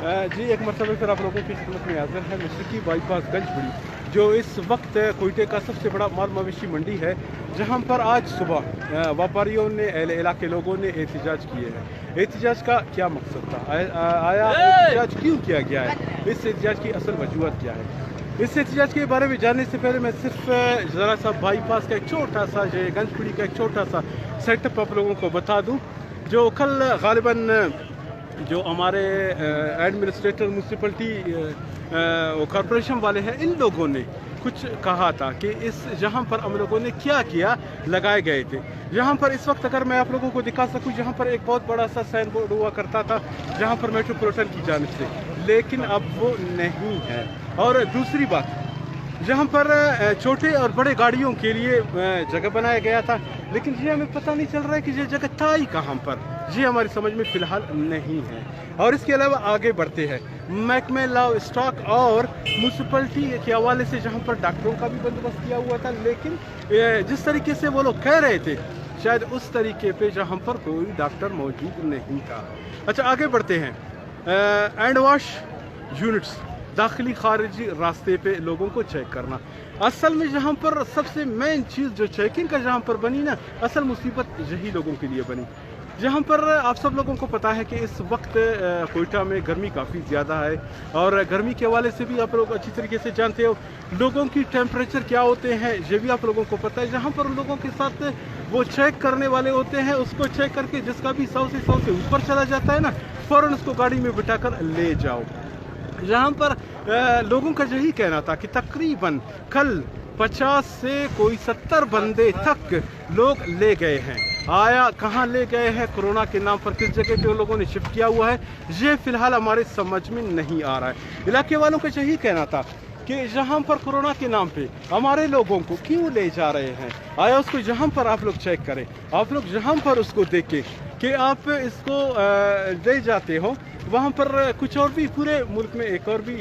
जी एक मरतबा फिर आप लोगों की खिदमत में हाजिर है। मशरकी बाईपास गंजबड़ी जो इस वक्त कोयटे का सबसे बड़ा माल मवेशी मंडी है, जहां पर आज सुबह व्यापारियों ने इलाके लोगों ने एहतजाज किए हैं। एहतजाज का क्या मकसद था, आया एहतजाज क्यों किया गया है, इस एहतजाज की असल वजूहत क्या है। इस एहतजाज के बारे में जानने से पहले मैं सिर्फ ज़रा सा बाईपास का एक छोटा सा जो गंजबड़ी का एक छोटा सा सेटअप आप लोगों को बता दूँ। जो कल गालिबन जो हमारे एडमिनिस्ट्रेटर म्यूनसिपलिटी कॉरपोरेशन वाले हैं, इन लोगों ने कुछ कहा था कि इस जहां पर हम लोगों ने क्या किया, लगाए गए थे। यहाँ पर इस वक्त अगर मैं आप लोगों को दिखा सकूं, जहां पर एक बहुत बड़ा सा साइन बोर्ड हुआ करता था जहां पर मेट्रोपॉलिटन की जानिब से, लेकिन अब वो नहीं है। और दूसरी बात, जहाँ पर छोटे और बड़े गाड़ियों के लिए जगह बनाया गया था, लेकिन ये हमें पता नहीं चल रहा है कि ये जगह था ही कहाँ पर, ये हमारी समझ में फ़िलहाल नहीं है। और इसके अलावा आगे बढ़ते हैं, महकमे लाव स्टॉक और म्यूनसिपलिटी के हवाले से जहाँ पर डॉक्टरों का भी बंदोबस्त किया हुआ था, लेकिन जिस तरीके से वो लोग कह रहे थे शायद उस तरीके पे जहाँ पर कोई डॉक्टर मौजूद नहीं था। अच्छा आगे बढ़ते हैं, हैंड वॉश यूनिट्स दाखिली खारिजी रास्ते पे लोगों को चेक करना। असल में जहाँ पर सबसे मेन चीज़ जो चेकिंग का जहाँ पर बनी ना, असल मुसीबत यही लोगों के लिए बनी। जहाँ पर आप सब लोगों को पता है कि इस वक्त कोयटा में गर्मी काफ़ी ज़्यादा है, और गर्मी के हवाले से भी आप लोग अच्छी तरीके से जानते हो लोगों की टेम्परेचर क्या होते हैं, ये भी आप लोगों को पता है। जहाँ पर उन लोगों के साथ वो चेक करने वाले होते हैं, उसको चेक करके जिसका भी 100 से ऊपर चला जाता है ना, फ़ौरन उसको गाड़ी में बिठाकर ले जाओ। यहाँ पर लोगों का यही कहना था कि तकरीबन कल 50 से कोई 70 बंदे तक लोग ले गए हैं। आया कहाँ ले गए हैं, कोरोना के नाम पर किस जगह पे उन लोगों ने शिफ्ट किया हुआ है, ये फ़िलहाल हमारे समझ में नहीं आ रहा है। इलाके वालों का यही कहना था कि यहाँ पर कोरोना के नाम पे हमारे लोगों को क्यों ले जा रहे हैं, आया उसको यहाँ पर आप लोग चेक करें, आप लोग यहाँ पर उसको देखें कि आप इसको ले जाते हो। वहाँ पर कुछ और भी पूरे मुल्क में एक और भी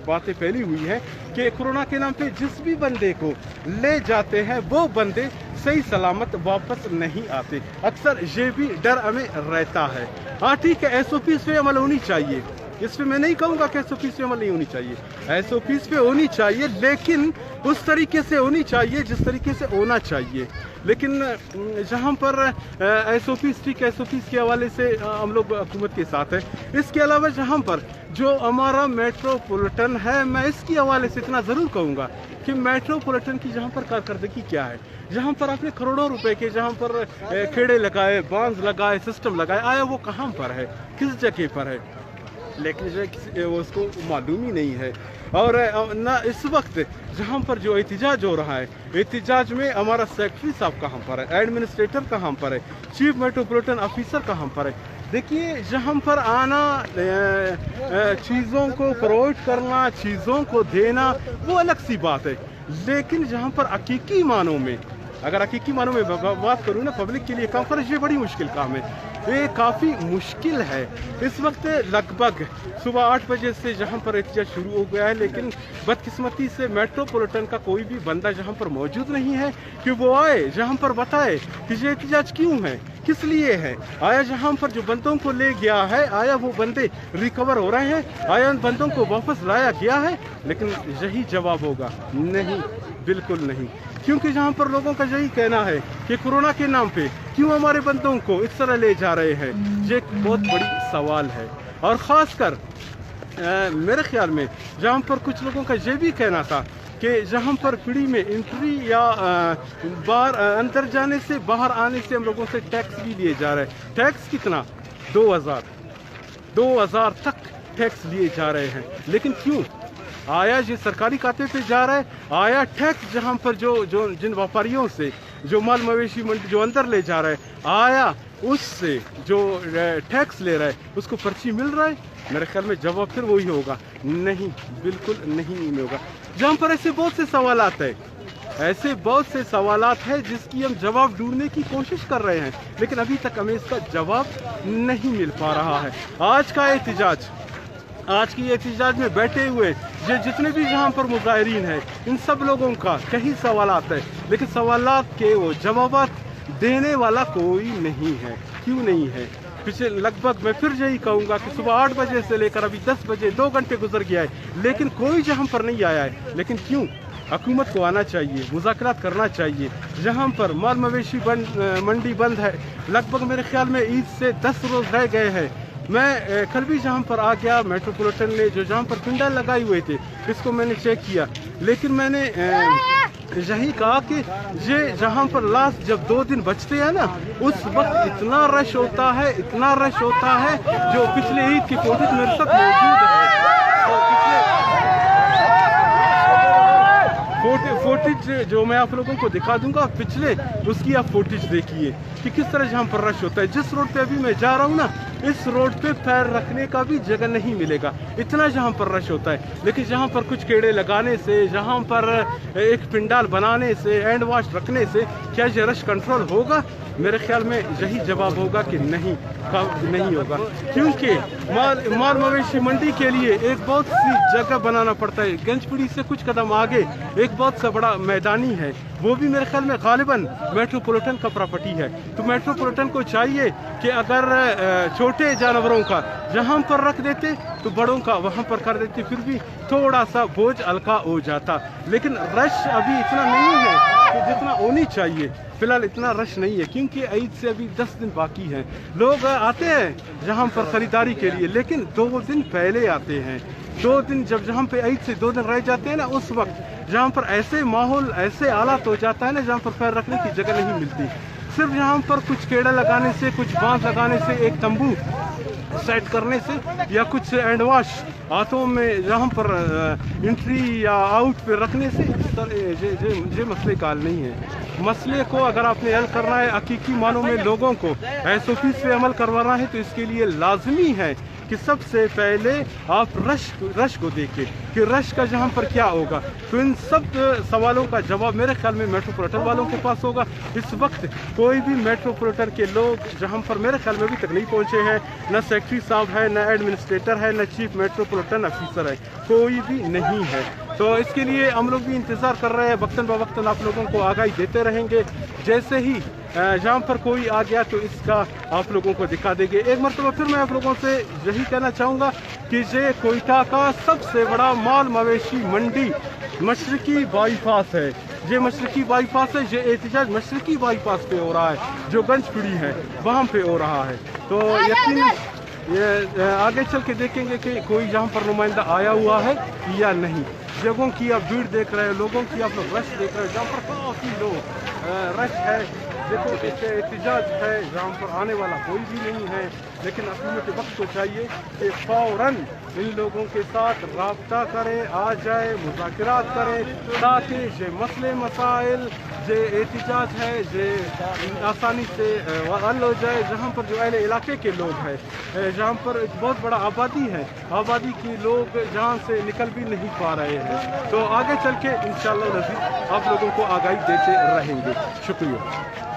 बातें फैली हुई है कि कोरोना के नाम पे जिस भी बंदे को ले जाते हैं वो बंदे सही सलामत वापस नहीं आते। अक्सर ये भी डर हमें रहता है। हाँ ठीक है, SOPs पे अमल होनी चाहिए, इस पे मैं नहीं कहूँगा कि SOPs पे अमल नहीं होनी चाहिए, SOPs पे होनी चाहिए, लेकिन उस तरीके से होनी चाहिए जिस तरीके से होना चाहिए। लेकिन जहाँ पर SOPs ठीक SOPs के हवाले से हम लोग हुकूमत के साथ है। इसके अलावा जहाँ पर जो हमारा मेट्रोपॉलिटन है, मैं इसके हवाले से इतना ज़रूर कहूँगा कि मेट्रोपॉलिटन की जहाँ पर कारकर्दगी क्या है, जहाँ पर आपने करोड़ों रुपए के जहाँ पर खेड़े लगाए, बांध लगाए, सिस्टम लगाए, आया वो कहाँ पर है, किस जगह पर है, लेकिन जो उसको मालूम ही नहीं है। और ना इस वक्त जहाँ पर जो एहतजाज हो रहा है, एहतजाज में हमारा सेक्रेटरी साहब कहाँ पर है, एडमिनिस्ट्रेटर कहाँ पर है, चीफ मेट्रोपॉलिटन ऑफिसर कहाँ पर है। देखिए जहाँ पर आना, चीज़ों को प्रोवाइड करना, चीज़ों को देना वो अलग सी बात है, लेकिन जहाँ पर हकीकी मानों में, अगर हकीकी मानों में बात करूँ ना, पब्लिक के लिए काम करना ये बड़ी मुश्किल काम है, ये काफ़ी मुश्किल है। इस वक्त लगभग सुबह 8 बजे से जहाँ पर एहतजाज शुरू हो गया है, लेकिन बदकिस्मती से मेट्रोपॉलिटन का कोई भी बंदा जहाँ पर मौजूद नहीं है कि वो आए जहाँ पर बताए कि ये एहतजाज क्यों है, किस लिए है। आया जहाँ पर जो बंदों को ले गया है, आया वो बंदे रिकवर हो रहे हैं, आया उन बंदों को वापस लाया गया है, लेकिन यही जवाब होगा नहीं, बिल्कुल नहीं। क्योंकि जहाँ पर लोगों का यही कहना है कि कोरोना के नाम पे क्यों हमारे बंदों को इस तरह ले जा रहे हैं, ये एक बहुत बड़ी सवाल है। और ख़ासकर मेरे ख्याल में जहाँ पर कुछ लोगों का ये भी कहना था कि जहाँ पर पीढ़ी में एंट्री या बाहर अंदर जाने से, बाहर आने से हम लोगों से टैक्स भी लिए जा रहे हैं। टैक्स कितना, 2000 तक टैक्स लिए जा रहे हैं, लेकिन क्यों? आया ये सरकारी खाते पे जा रहा है, आया टैक्स जहाँ पर जो जिन व्यापारियों से जो माल मवेशी मंडी जो अंदर ले जा रहा है, आया उससे जो टैक्स ले रहा है उसको पर्ची मिल रहा है? मेरे ख्याल में जवाब फिर वही होगा, नहीं, बिल्कुल नहीं होगा। जहाँ पर ऐसे बहुत से सवालात है, ऐसे बहुत से सवालात हैं जिसकी हम जवाब ढूंढने की कोशिश कर रहे हैं, लेकिन अभी तक हमें इसका जवाब नहीं मिल पा रहा है। आज का एहतजाज, आज की एहतजाज में बैठे हुए ये जितने भी जहाँ पर मुजाहिरीन हैं, इन सब लोगों का कई सवालात है, लेकिन सवालात के वो जवाबात देने वाला कोई नहीं है। क्यों नहीं है? पिछले लगभग मैं फिर यही कहूँगा कि सुबह 8 बजे से लेकर अभी 10 बजे 2 घंटे गुजर गया है, लेकिन कोई जहाँ पर नहीं आया है। लेकिन क्यों? हुकूमत को आना चाहिए, मुज़ाकरात करना चाहिए। जहाँ पर माल मवेशी मंडी बंद है, लगभग मेरे ख्याल में ईद से 10 रोज़ रह गए हैं। मैं कल भी जहाँ पर आ गया, मेट्रोपॉलिटन ने जो जहाँ पर पिंडल लगाए हुए थे इसको मैंने चेक किया, लेकिन मैंने यही कहा कि ये जहाँ पर लास्ट जब 2 दिन बचते हैं ना, उस वक्त इतना रश होता है, इतना रश होता है। जो पिछले ईद की फुटेज मेरे साथ मौजूद है, फुटेज जो मैं आप लोगों को दिखा दूंगा पिछले, उसकी आप फुटेज देखिए कि किस तरह जहाँ पर रश होता है। जिस रोड पे अभी मैं जा रहा हूँ ना, इस रोड पे पैर रखने का भी जगह नहीं मिलेगा, इतना जहाँ पर रश होता है। लेकिन जहाँ पर कुछ केड़े लगाने से, जहाँ पर एक पिंडाल बनाने से, हैंड वॉश रखने से क्या ये रश कंट्रोल होगा? मेरे ख्याल में यही जवाब होगा कि नहीं होगा, क्योंकि माल मवेशी मंडी के लिए एक बहुत सी जगह बनाना पड़ता है। गंजपड़ी से कुछ कदम आगे एक बहुत सा बड़ा मैदानी है, वो भी मेरे ख्याल में गालिबन मेट्रोपॉलिटन का प्रॉपर्टी है। तो मेट्रोपॉलिटन को चाहिए कि अगर छोटे जानवरों का जहाँ पर रख देते तो बड़ों का वहाँ पर कर देते, फिर भी थोड़ा सा बोझ हल्का हो जाता। लेकिन रश अभी इतना नहीं है कि जितना होनी चाहिए। फिलहाल इतना रश नहीं है क्योंकि ईद से अभी 10 दिन बाकी हैं। लोग आते हैं जहाँ पर ख़रीदारी के लिए, लेकिन 2 दिन पहले आते हैं। 2 दिन जब जहाँ पे ईद से 2 दिन रह जाते हैं ना, उस वक्त जहाँ पर ऐसे माहौल, ऐसे हालात हो जाता है ना, जहाँ पर पैर रखने की जगह नहीं मिलती। सिर्फ यहाँ पर कुछ केड़ा लगाने से, कुछ बांस लगाने से, एक तंबू सेट करने से, या कुछ हैंड वॉश हाथों में जहाँ पर एंट्री या आउट पे रखने से ये मसले का हल नहीं है। मसले को अगर आपने हल करना है, हकीकी मानों में लोगों को SOP पे अमल करवाना है, तो इसके लिए लाजमी है कि सबसे पहले आप रश को देखें कि रश का जहाँ पर क्या होगा। तो इन सब सवालों का जवाब मेरे ख्याल में मेट्रोपॉलिटन वालों के पास होगा। इस वक्त कोई भी मेट्रोपॉलिटन के लोग जहाँ पर मेरे ख्याल में अभी तक नहीं पहुँचे हैं, न सेक्रेटरी साहब है, न एडमिनिस्ट्रेटर है, न चीफ मेट्रोपॉलिटन ऑफिसर है, कोई भी नहीं है। तो इसके लिए हम लोग भी इंतज़ार कर रहे हैं, वक्तन बवक्तन आप लोगों को आगाही देते रहेंगे। जैसे ही जहाँ पर कोई आ गया तो इसका आप लोगों को दिखा देंगे। एक मरतबा फिर मैं आप लोगों से यही कहना चाहूँगा कि ये कोयटा का सबसे बड़ा माल मवेशी मंडी मशरकी बाईपास है। ये मशरकी बाईपास है, ये एहतजाज मशरकी बाईपास पे हो रहा है, जो गंजपड़ी है वहाँ पे हो रहा है। तो यकीनन ये आगे चल के देखेंगे कि कोई यहाँ पर नुमाइंदा आया हुआ है या नहीं। जगहों की आप भीड़ देख रहे हो, लोगों की आप लोग रश देख रहे हो, जहाँ पर काफ़ी लोग रश है। देखो एहतजाज है, जहाँ पर आने वाला कोई भी नहीं है, लेकिन हुकूमत वक्त को चाहिए कि फ़ौरन इन लोगों के साथ राब्ता करें, आ जाए, मुज़ाकरात करें, ताकि ये मसले मसाइल जो एहतजाज है ये आसानी से हल हो जाए। जहाँ पर जो अहले इलाके के लोग हैं, जहाँ पर एक बहुत बड़ा आबादी है, आबादी के लोग जहाँ से निकल भी नहीं पा रहे हैं। तो आगे चल के इंशाअल्लाह नज़ीर आप लोगों को आगाही देते रहेंगे। शुक्रिया।